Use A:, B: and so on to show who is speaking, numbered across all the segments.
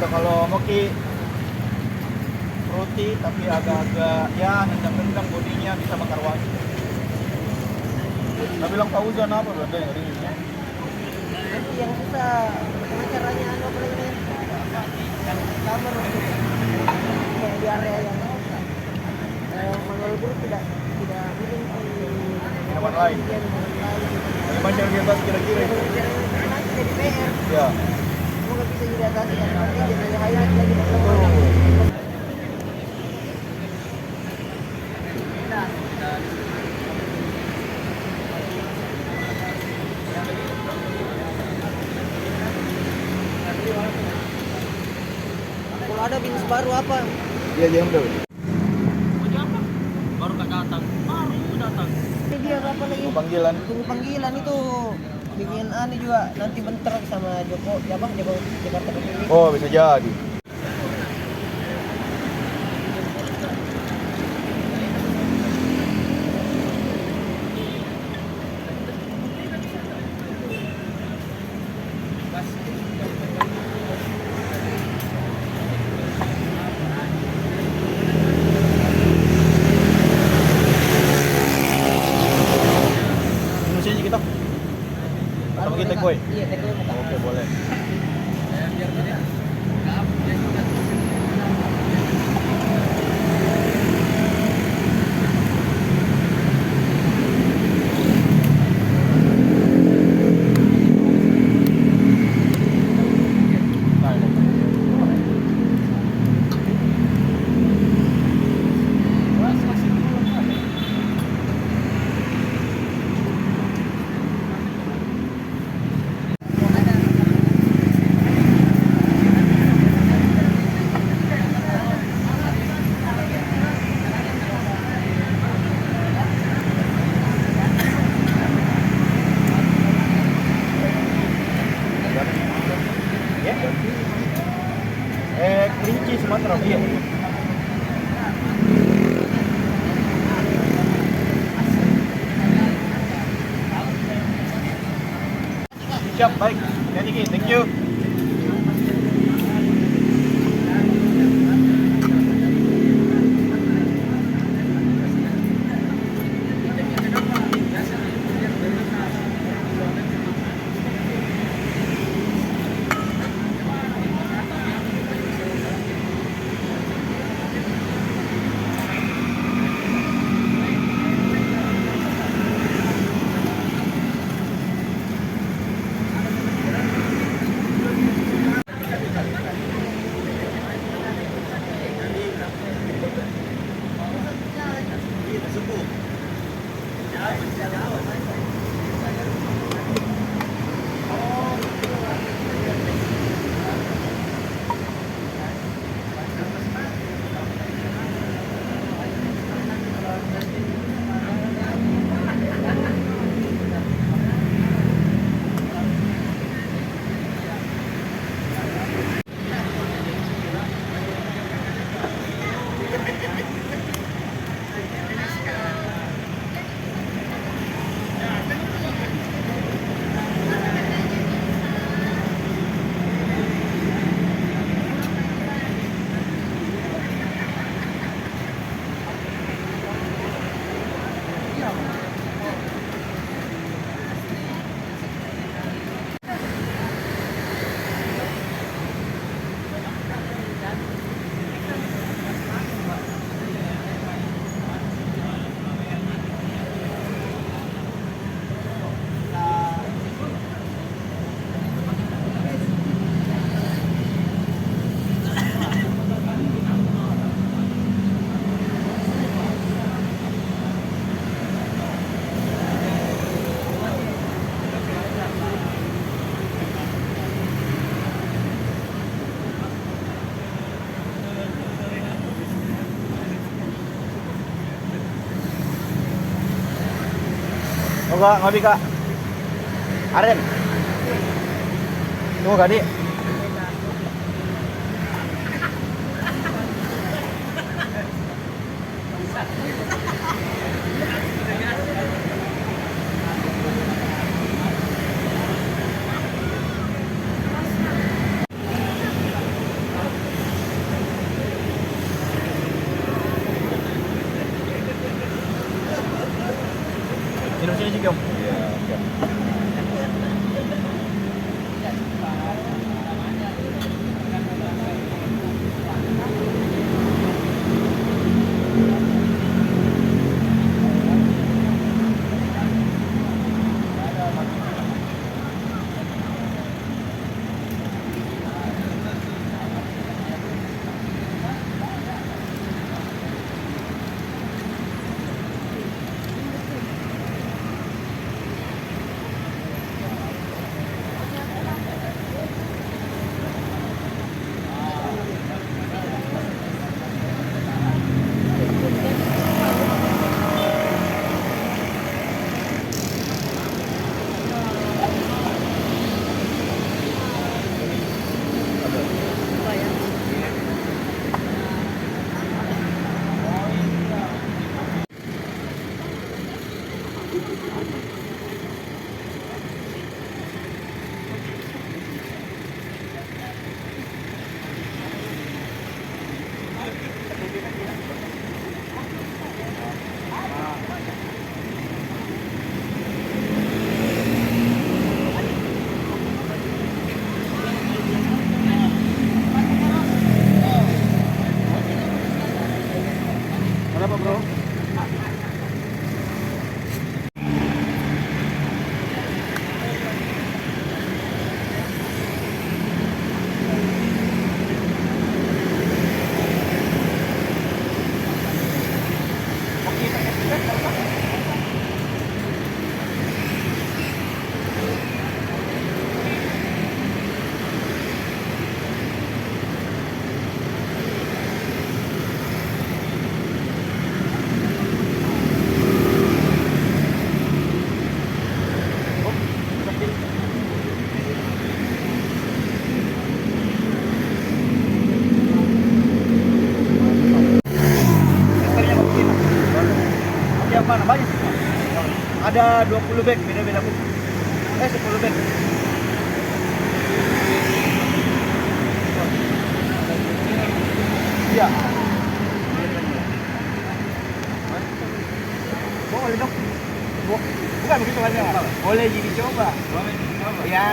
A: kalau Moki roti tapi agak-agak ya nendang-nendang bodinya bisa bakar wangi. Tapi bilang Pak Uzan apa loh ada yang ringan.
B: Nanti yang susah bagaimana caranya apa lagi kamar kayak di area yang manual buruk tidak miring
A: Di tempat lain. Ada macam di atas kira-kira itu.
B: nanti jadi PR
A: Ya.
B: semoga bisa diatasi ya nanti jadi highlight lagi kalau ada bisnis baru apa
A: Iya jempol.
C: Baru gak datang, baru datang.
B: ini dia apa lagi
A: Panggilan.
B: tunggu panggilan itu bikin aneh juga nanti bentrok sama Joko ya bang Joko Jakarta Republik.
A: Oh bisa jadi. Mesinnya kita. Atau kita kue.
B: Iya, take away buka.
A: Oke boleh. Nah, ini. Ya. Kelinci Sumatera dia. Siap, baik. Jadi thank you. Enggak, ngopi Kak. Aren. Tunggu Kak, Dik. ada 20 bag, beda-beda pun. 10 bag. Iya. Boleh dong. Bukan begitu kan ya? Boleh jadi coba. Iya.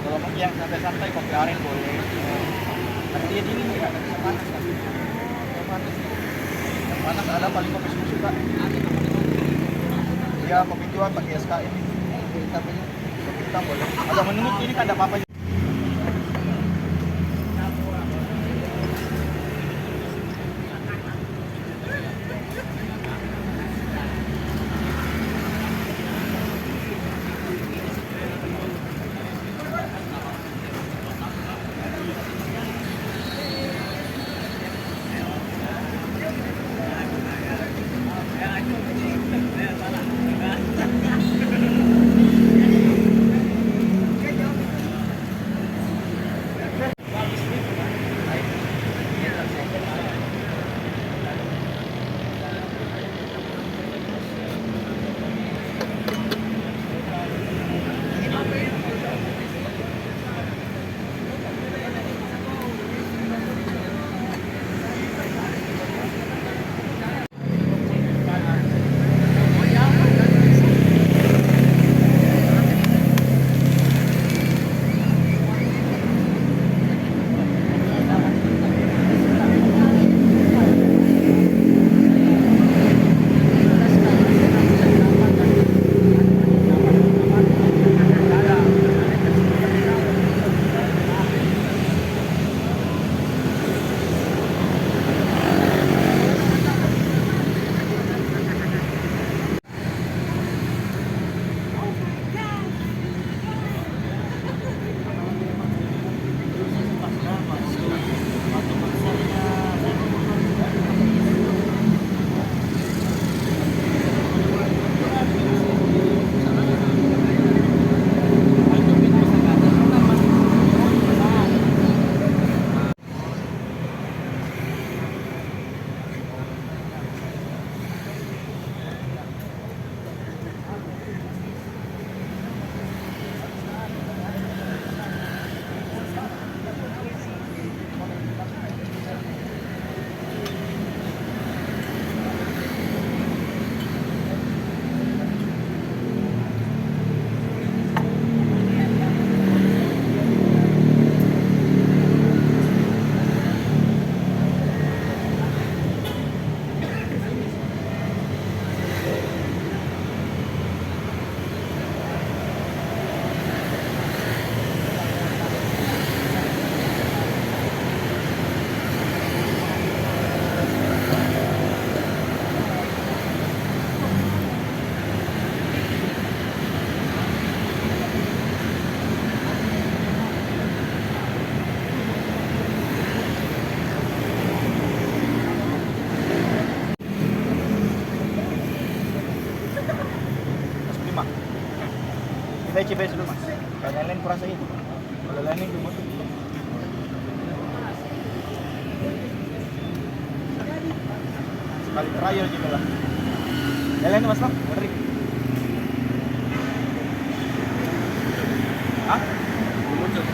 A: Kalau mau yang santai-santai kopi aren boleh. Tapi dia dingin ya, nggak bisa panas kan? Yang panas. Yang panas ada paling kopi susu kan? Iya, kopi tua pakai SKM ini. Kopi hitam ini. Kopi hitam boleh. Agak menunggu ini kan ada apa-apa. Kita coba dulu mas. Kalau lain kurang saja. Kalau lain ini cuma sekali trial juga lah. Lain mas lah, ngeri. Hah? Muncul.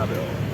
D: Aduh.